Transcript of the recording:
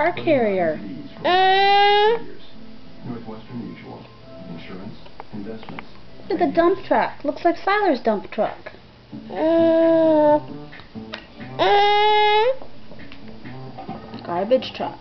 Car carrier. Northwestern Mutual. Insurance, investments. Look at the dump truck. Looks like Siler's dump truck. Garbage truck.